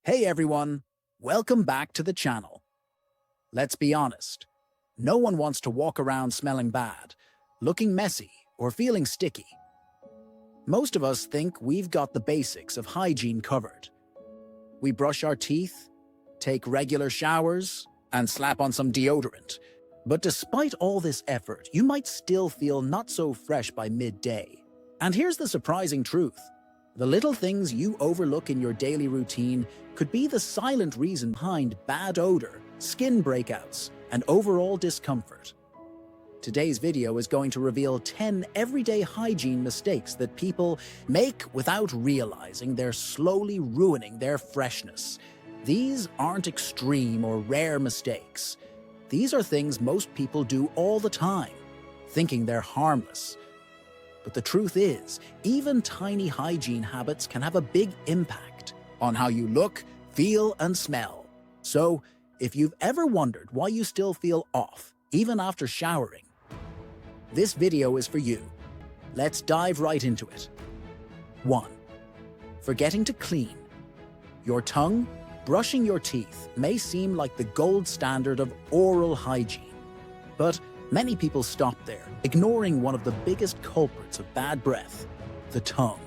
Hey everyone, welcome back to the channel. Let's be honest, no one wants to walk around smelling bad, looking messy, or feeling sticky. Most of us think we've got the basics of hygiene covered. We brush our teeth, take regular showers, and slap on some deodorant. But despite all this effort, you might still feel not so fresh by midday. And here's the surprising truth. The little things you overlook in your daily routine could be the silent reason behind bad odor, skin breakouts, and overall discomfort. Today's video is going to reveal 10 everyday hygiene mistakes that people make without realizing they're slowly ruining their freshness. These aren't extreme or rare mistakes. These are things most people do all the time, thinking they're harmless. But the truth is, even tiny hygiene habits can have a big impact on how you look, feel, and smell. So, if you've ever wondered why you still feel off, even after showering, this video is for you. Let's dive right into it. 1. Forgetting to clean. Your tongue, brushing your teeth may seem like the gold standard of oral hygiene. But many people stop there, ignoring one of the biggest culprits of bad breath, the tongue.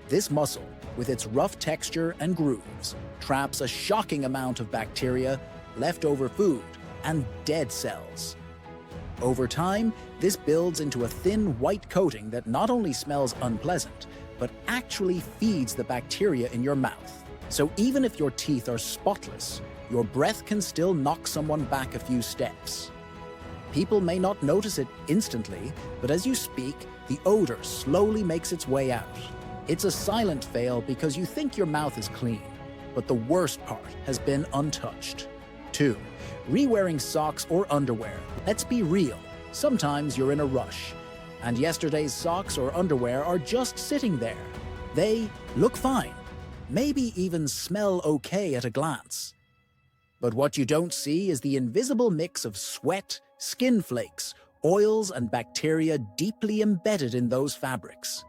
This muscle, with its rough texture and grooves, traps a shocking amount of bacteria, leftover food, and dead cells. Over time, this builds into a thin white coating that not only smells unpleasant, but actually feeds the bacteria in your mouth. So even if your teeth are spotless, your breath can still knock someone back a few steps. People may not notice it instantly, but as you speak, the odor slowly makes its way out. It's a silent fail because you think your mouth is clean, but the worst part has been untouched. 2. Rewearing socks or underwear. Let's be real, sometimes you're in a rush, and yesterday's socks or underwear are just sitting there. They look fine, maybe even smell okay at a glance. But what you don't see is the invisible mix of sweat, skin flakes, oils, and bacteria deeply embedded in those fabrics.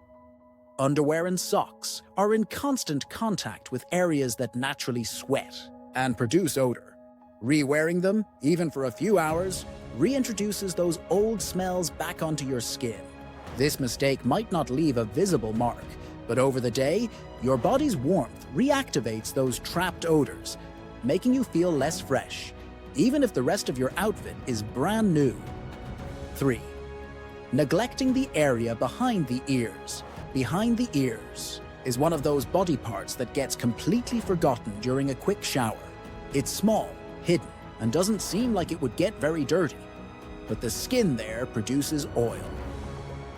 Underwear and socks are in constant contact with areas that naturally sweat and produce odor. Rewearing them, even for a few hours, reintroduces those old smells back onto your skin. This mistake might not leave a visible mark, but over the day, your body's warmth reactivates those trapped odors, making you feel less fresh, even if the rest of your outfit is brand new. 3. Neglecting the area behind the ears. Behind the ears is one of those body parts that gets completely forgotten during a quick shower. It's small, hidden, and doesn't seem like it would get very dirty. But the skin there produces oil.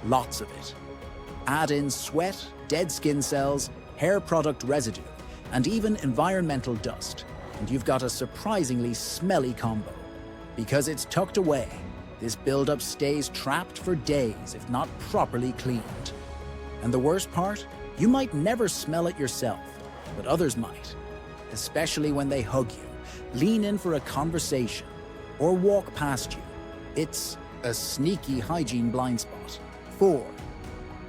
Lots of it. Add in sweat, dead skin cells, hair product residue, and even environmental dust, and you've got a surprisingly smelly combo. Because it's tucked away, this buildup stays trapped for days if not properly cleaned. And the worst part? You might never smell it yourself, but others might. Especially when they hug you, lean in for a conversation, or walk past you. It's a sneaky hygiene blind spot. 4.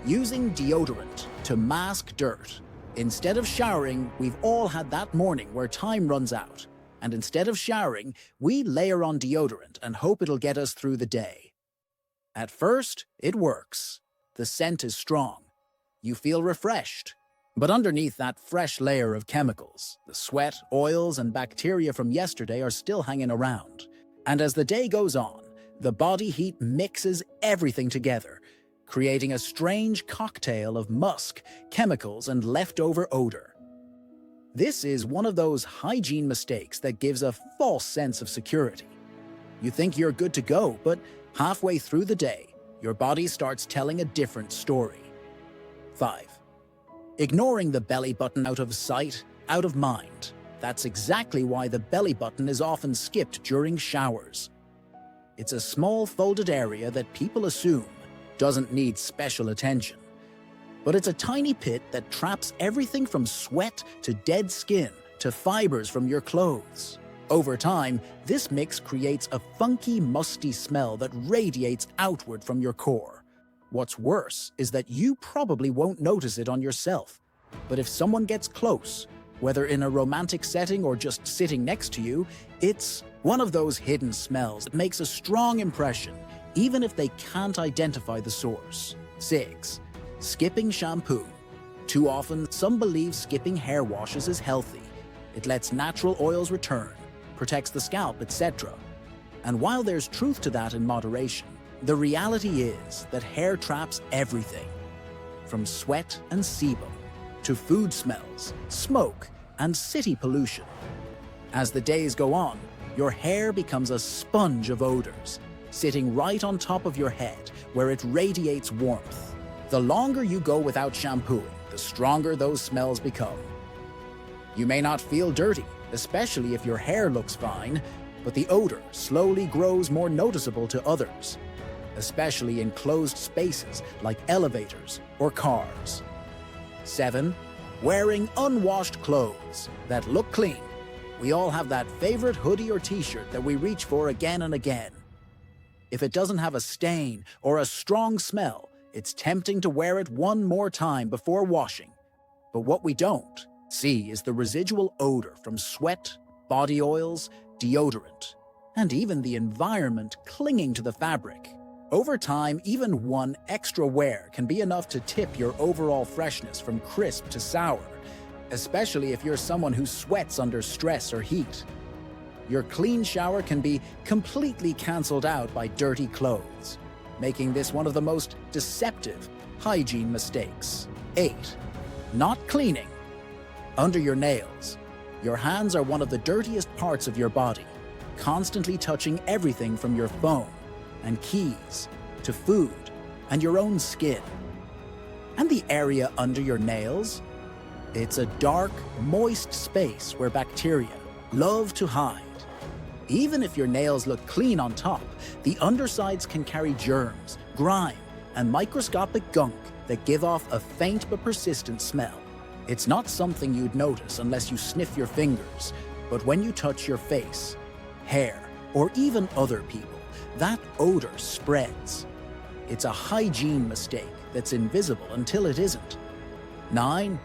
Using deodorant to mask dirt. Instead of showering, we've all had that morning where time runs out. And instead of showering, we layer on deodorant and hope it'll get us through the day. At first, it works. The scent is strong. You feel refreshed. But underneath that fresh layer of chemicals, the sweat, oils, and bacteria from yesterday are still hanging around. And as the day goes on, the body heat mixes everything together, creating a strange cocktail of musk, chemicals, and leftover odor. This is one of those hygiene mistakes that gives a false sense of security. You think you're good to go, but halfway through the day, your body starts telling a different story. 5. Ignoring the belly button. Out of sight, out of mind. That's exactly why the belly button is often skipped during showers. It's a small folded area that people assume doesn't need special attention. But it's a tiny pit that traps everything from sweat to dead skin to fibers from your clothes. Over time, this mix creates a funky, musty smell that radiates outward from your core. What's worse is that you probably won't notice it on yourself. But if someone gets close, Whether in a romantic setting or just sitting next to you, it's one of those hidden smells that makes a strong impression, even if they can't identify the source. 6. Skipping shampoo. Too often, some believe skipping hair washes is healthy. It lets natural oils return, protects the scalp, etc. And while there's truth to that in moderation, the reality is that hair traps everything, from sweat and sebum to food smells, smoke, and city pollution. As the days go on, your hair becomes a sponge of odors, sitting right on top of your head where it radiates warmth. The longer you go without shampooing, the stronger those smells become. You may not feel dirty, especially if your hair looks fine, but the odor slowly grows more noticeable to others, especially in closed spaces like elevators or cars. 7. Wearing unwashed clothes that look clean. We all have that favorite hoodie or t-shirt that we reach for again and again. If it doesn't have a stain or a strong smell, it's tempting to wear it one more time before washing. But what we don't see is the residual odor from sweat, body oils, deodorant, and even the environment clinging to the fabric. Over time, even one extra wear can be enough to tip your overall freshness from crisp to sour, especially if you're someone who sweats under stress or heat. Your clean shower can be completely cancelled out by dirty clothes, making this one of the most deceptive hygiene mistakes. 8. Not cleaning. Under your nails. Your hands are one of the dirtiest parts of your body, constantly touching everything from your phone and keys to food and your own skin. And the area under your nails? It's a dark, moist space where bacteria love to hide. Even if your nails look clean on top, the undersides can carry germs, grime, and microscopic gunk that give off a faint but persistent smell. It's not something you'd notice unless you sniff your fingers, but when you touch your face, hair, or even other people, that odor spreads. It's a hygiene mistake that's invisible until it isn't. 9.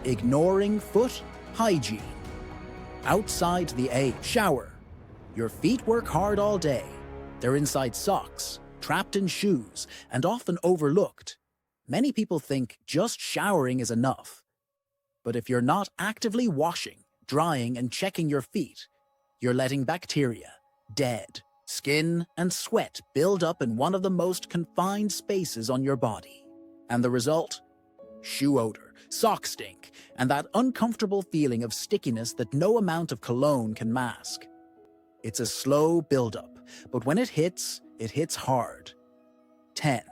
Ignoring foot hygiene. Outside the shower. Your feet work hard all day. They're inside socks, trapped in shoes, and often overlooked. Many people think just showering is enough. But if you're not actively washing, drying, and checking your feet, you're letting bacteria, dead skin, and sweat build up in one of the most confined spaces on your body. And the result? Shoe odor, sock stink, and that uncomfortable feeling of stickiness that no amount of cologne can mask. It's a slow buildup, but when it hits hard. 10.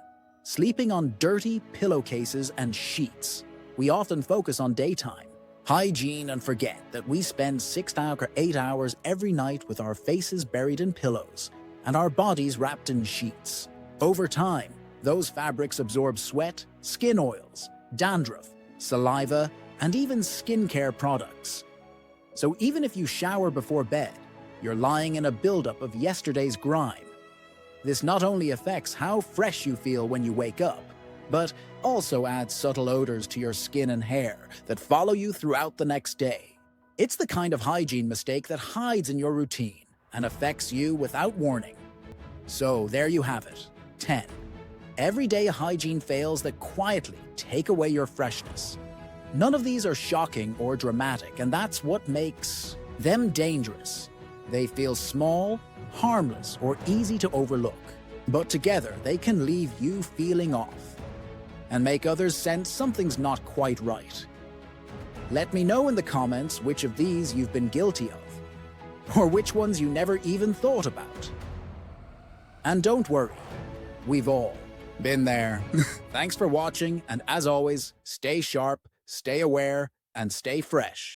Sleeping on dirty pillowcases and sheets. We often focus on daytime hygiene and forget that we spend 6 or 8 hours every night with our faces buried in pillows and our bodies wrapped in sheets. Over time, those fabrics absorb sweat, skin oils, dandruff, saliva, and even skincare products. So even if you shower before bed, you're lying in a buildup of yesterday's grime. This not only affects how fresh you feel when you wake up, but also adds subtle odors to your skin and hair that follow you throughout the next day. It's the kind of hygiene mistake that hides in your routine and affects you without warning. So there you have it. 10. Everyday hygiene fails that quietly take away your freshness. None of these are shocking or dramatic, and that's what makes them dangerous. They feel small, harmless, or easy to overlook. But together, they can leave you feeling off and make others sense something's not quite right. Let me know in the comments which of these you've been guilty of, or which ones you never even thought about. And don't worry, we've all been there. Thanks for watching, and as always, stay sharp, stay aware, and stay fresh.